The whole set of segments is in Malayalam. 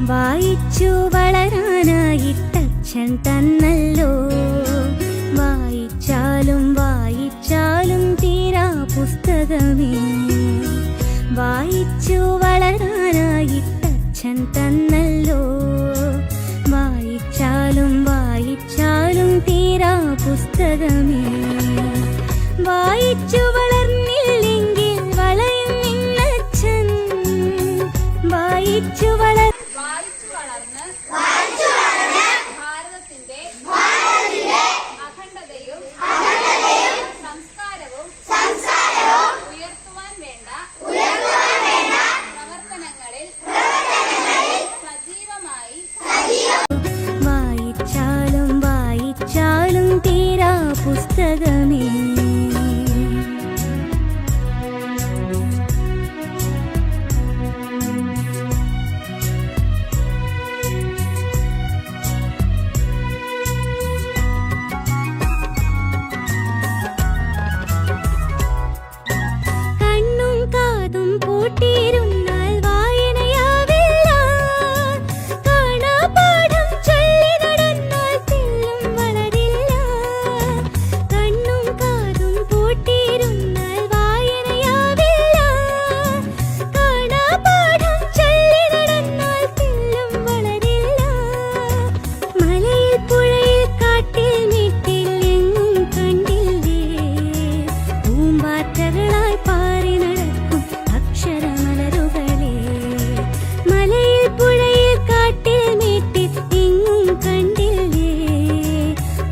വായിച്ചു വളരാനായിട്ടച്ഛൻ തന്നല്ലോ. വായിച്ചാലും വായിച്ചാലും തീരാ പുസ്തകമേ. വായിച്ചു വളരാനായിട്ടച്ഛൻ തന്നല്ലോ. വായിച്ചാലും വായിച്ചാലും തീരാ പുസ്തകമേ. വായിച്ചു വളർന്നില്ലെങ്കിൽ വളയും നിന്നച്ഛൻ. വായിച്ചു വളർന്ന് ഭാരതത്തിന്റെ അഖണ്ഡതയും സംസ്കാരവും ഉയർത്തുവാൻ വേണ്ട പ്രവർത്തനങ്ങളിൽ സജീവമായി. വായിച്ചാലും വായിച്ചാലും തീരാ പുസ്തകമേ. പൂട്ടിയിരുന്നാൽ വായനയാവില്ല. കാണാപാഠം ചൊല്ലി നടന്നാൽ തെല്ലും വളരില്ല. കണ്ണും കാതും പൂട്ടിയിരുന്നാൽ വായനയാവില്ല. കാണാപാഠം ചൊല്ലി നടന്നാൽ തെല്ലും വളരില്ല. മലയിൽ പുഴയിൽ കാട്ടിൽ വീട്ടിൽ എങ്ങും കണ്ടില്ലേ പൂമ്പാറ്റകളായി പാറി നടക്കും അക്ഷരമലരുകളെ. മലയിൽ പുഴയിൽ കാട്ടിൽ വീട്ടിൽ എങ്ങും കണ്ടില്ലേ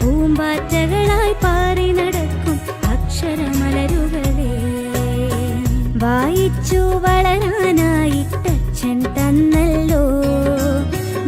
പൂമ്പാറ്റകളായി പാറി നടക്കും അക്ഷരമലരുകളെ. വായിച്ചു വളരാനായിട്ടച്ഛൻ തന്നല്ലോ.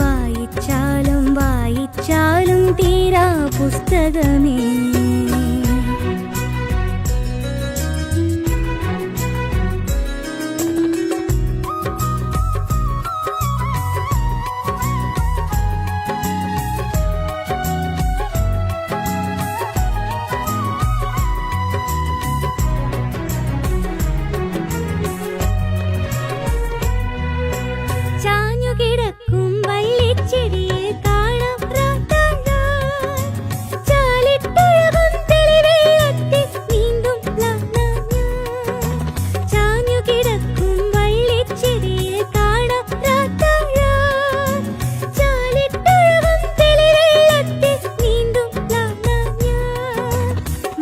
വായിച്ചാലും വായിച്ചാലും തീരാ പുസ്തകമേ. ചാഞ്ഞുകിടക്കും വള്ളിച്ചെടിയിൽ കാണാം ചാലിട്ടൊഴുകും തെളിവെള്ളത്തിൽ നീന്തും ചാഞ്ഞുകിടക്കും വള്ളിച്ചെടിയിൽ കാണാം ചാലിട്ടൊഴുകും തെളിവെള്ളത്തിൽ നീന്തും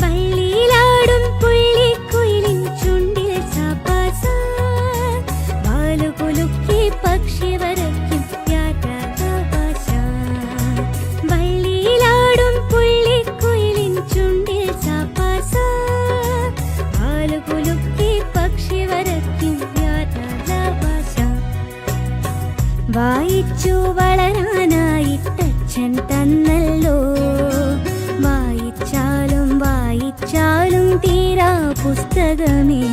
വള്ളിയിലാടും പുള്ളിക്കുയിലിൻ ചുണ്ടിൽ സാപ്പാസ. വാലുകുലുക്കി പക്ഷി വരയ്ക്കും യാത്രാഭാഷ. വള്ളിയിലാടും പുള്ളിക്കുയിലിൻ ചുണ്ടിൽ സാപ്പാസ. വാലുകുലുക്കി പക്ഷി വരയ്ക്കും യാത്രാഭാഷ. വായിച്ചു വളരാനായിട്ടച്ഛൻ തന്നല്ലോ. വായിച്ചാലും വായിച്ചാലും തീരാ പുസ്തകമേ.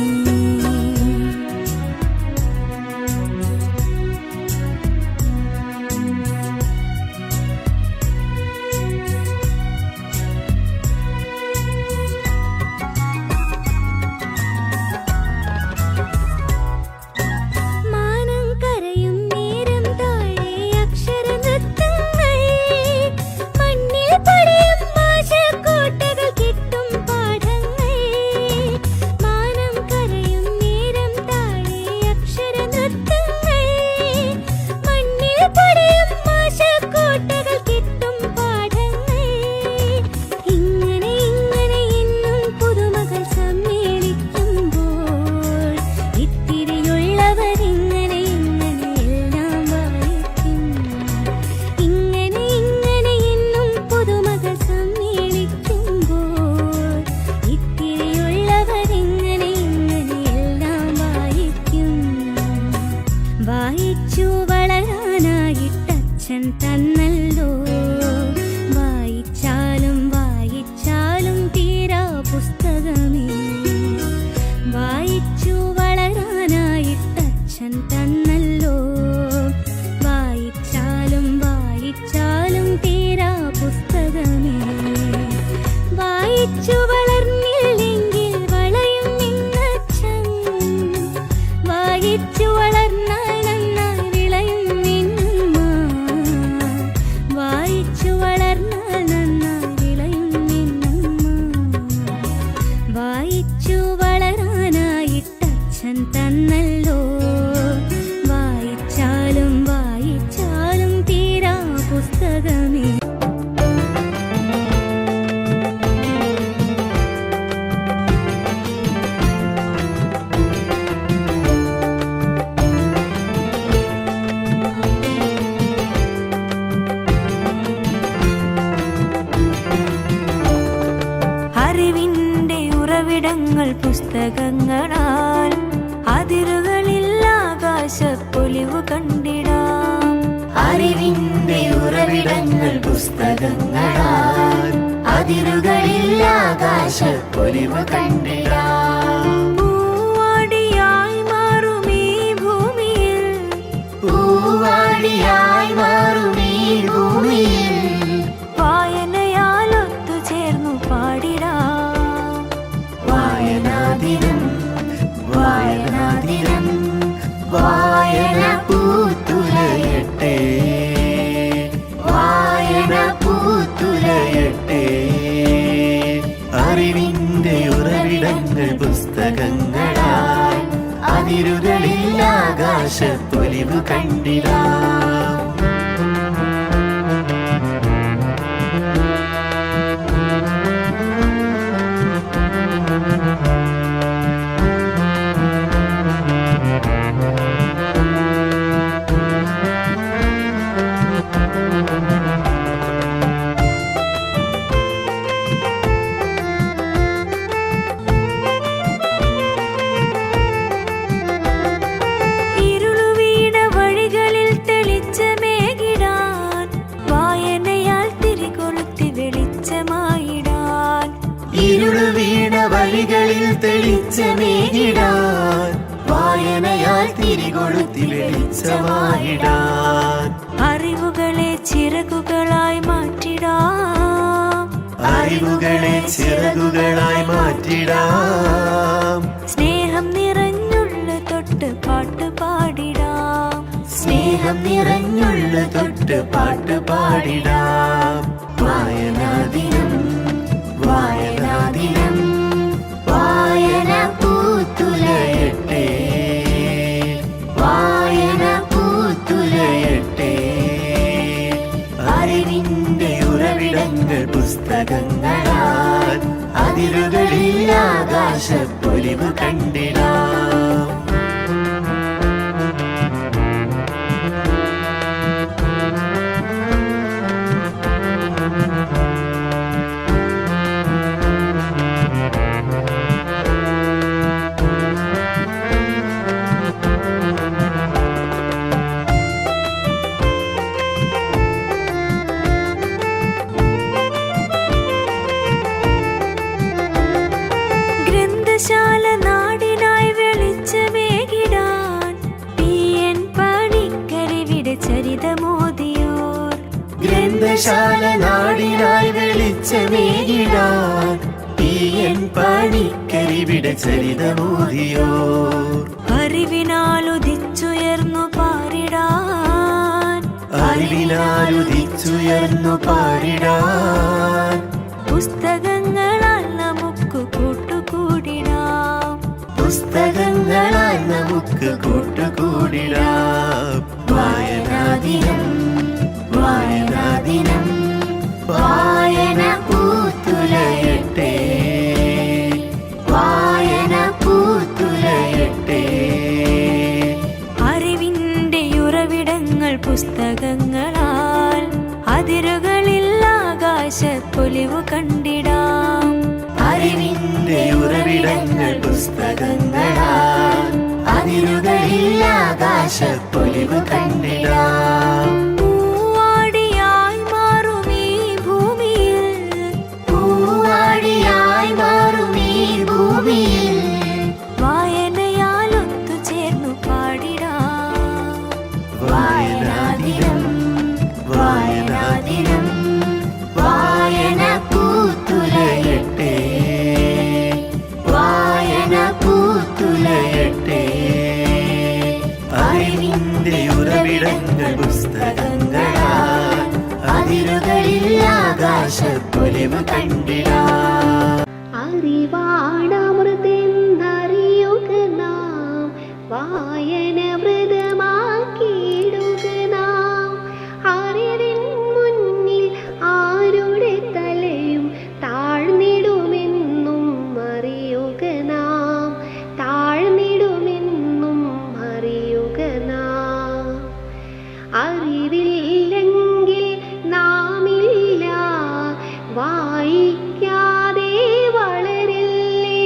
മാനം കരയും നേരം താഴെ അക്ഷരനൃത്തങ്ങൾ. മണ്ണിൽ പടയും ഭാഷക്കോട്ടകൾ കിട്ടും പാഠങ്ങൾ. മാനം കരയും നേരം താഴെ അക്ഷരനൃത്തങ്ങൾ. മണ്ണിൽ പടയും ഭാഷക്കോട്ടകൾ കിട്ടും പാഠങ്ങൾ. ഇങ്ങനെ ഇങ്ങനെ എന്നും പുതുമകൾ സമ്മേളിക്കുമ്പോൾ ഇത്തിരിയുള്ളവരിങ്ങനെ ഇങ്ങനെ എല്ലാം വായിക്കും. ഇങ്ങനെ ഇങ്ങനെ എന്നും പുതുമകൾ സമ്മേളിക്കുമ്പോൾ ഇത്തിരിയുള്ളവരിങ്ങനെ ഇങ്ങനെ എല്ലാം വായിക്കും. വായിച്ചു വളരാനായിട്ടച്ഛൻ തന്നല്ലോ. വായിച്ചാലും വായിച്ചാലും തീരാ പുസ്തകമേ. വായിച്ചു വളരാനായിട്ടച്ഛൻ തന്നല്ലോ. വായിച്ചാലും വായിച്ചാലും തീരാ പുസ്തകമേ. വായിച്ചു വളർന്നില്ലെങ്കിൽ വളയും നിന്നച്ഛൻ. വായിച്ചു വളർന്നാൽ നന്നായി വിളയും നിന്നും ഉറവിടങ്ങൾ പുസ്തകങ്ങളാൽ അതിരുകളിൽ ആകാശപ്പൊലിവു കണ്ടിടാം. അറിവിന്റെ ഉറവിടങ്ങൾ പുസ്തകങ്ങളാൽ അതിരുകളിൽ ആകാശപ്പൊലിവു കണ്ടിടാം. പൂവാടിയായി മാറും ഈ ഭൂമിയിൽ, പൂവാടിയായി മാറും ഈ ഭൂമിയിൽ വായനയാൽ ഒത്തുചേർന്നു പാടിടാം. വായനാദിനം വായനാദിനം വായന പൂത്തുലയട്ടെ, വായന പൂത്തുലയട്ടെ. അറിവിന്റെ ഉറവിടങ്ങൾ പുസ്തകങ്ങളാൽ അതിരുകളിൽ ആകാശപ്പൊലിവു കണ്ടിടാം. ഇരുളു വീണ വഴികളിൽ തെളിച്ചമേകിടാൻ, വായനയാൽ തിരികൊളുത്തി വെളിച്ചമായിടാൻ. അറിവുകളെ ചിറകുകളായി മാറ്റിടാം, അറിവുകളെ ചിറകുകളായി മാറ്റിടാം. സ്നേഹം നിറഞ്ഞുള്ള തൊട്ട് പാട്ട് പാടിടാം, സ്നേഹം നിറഞ്ഞുള്ള തൊട്ട് പാട്ട് പാടിടാം. വായനാദിനം വായനാദിനം വായന പൂത്തുലയട്ടെ, വായന പൂത്തുലയട്ടെ. അറിവിന്റെ ഉറവിടങ്ങൾ പുസ്തകങ്ങളാൽ അതിരുകളിൽ ആകാശപ്പൊലിവു കണ്ടിടാം. ഗ്രന്ഥശാല നാടിനായി വെളിച്ചമേകിടാൻ PN പണിക്കരവിടെ ചരിതമോദിയോർ. ഗ്രന്ഥശാല നാടിനായി വെളിച്ചമേകിടാൻ PN പണിക്കരിവിടെ ചരിതമോദിയോർ. അറിവിനാലുദിച്ചുയർന്നു പാരിടാൻ, അറിവിനാലുദിച്ചുയർന്നു പാടിടാൻ. പുസ്തകങ്ങളാൽ നമുക്ക് കൂട്ടുകൂടിടാം, പുസ്തകങ്ങളാൽ നമുക്ക് കൂട്ടുകൂടിടാം. വായനാദിനം വായനാദിനം വായന പൂത്തുലയട്ടെ, വായന പൂത്തുലയട്ടെ. അറിവിന്റെ ഉറവിടങ്ങൾ പുസ്തകങ്ങളാൽ അതിരുകളിൽ ആകാശപ്പൊലിവു കണ്ടിടാം. അറിവിന്റെ ഉറവിടങ്ങൾ പുസ്തകങ്ങളാൽ അതിരുകളിൽ ആകാശപ്പൊലിവു കണ്ടിടാം. പൂവാടിയായി മാറും ഈ ഭൂമിയിൽ, പൂവാടിയായി മാറും ഈ ഭൂമിയിൽ വായനയാൽ ഒത്തുചേർന്നു പാടിടാം. വായനാദിനം വായനാദിനം വായന പൂത്തുലയട്ടെ, വായന പൂത്തുലയട്ടെ. അറിവിന്റെ ഉറവിടങ്ങൾ പുസ്തകങ്ങളാൽ അതിരുകളിൽ ആകാശപ്പൊലിവു കണ്ടിടാം. അറിവാണമൃതെന്നറിയുക നാം, വായന വ്രതമാക്കിയിടുക നാം. അറിവിൻ മുന്നിൽ ആരുടെ തലയും താഴ്ന്നിടുമെന്നും അറിയുക നാം, താഴ്ന്നിടുമെന്നും അറിയുക നാം. അറിവില്ലെങ്കിൽ നാമില്ല, വായിക്കാതെ വളരില്ലേ,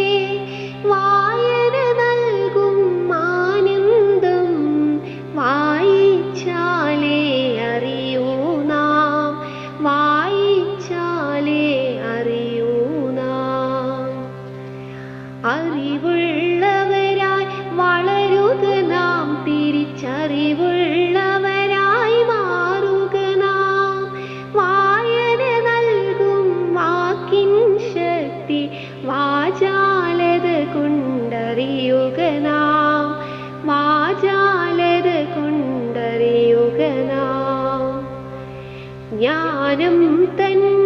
ജ്ഞാനം തൻ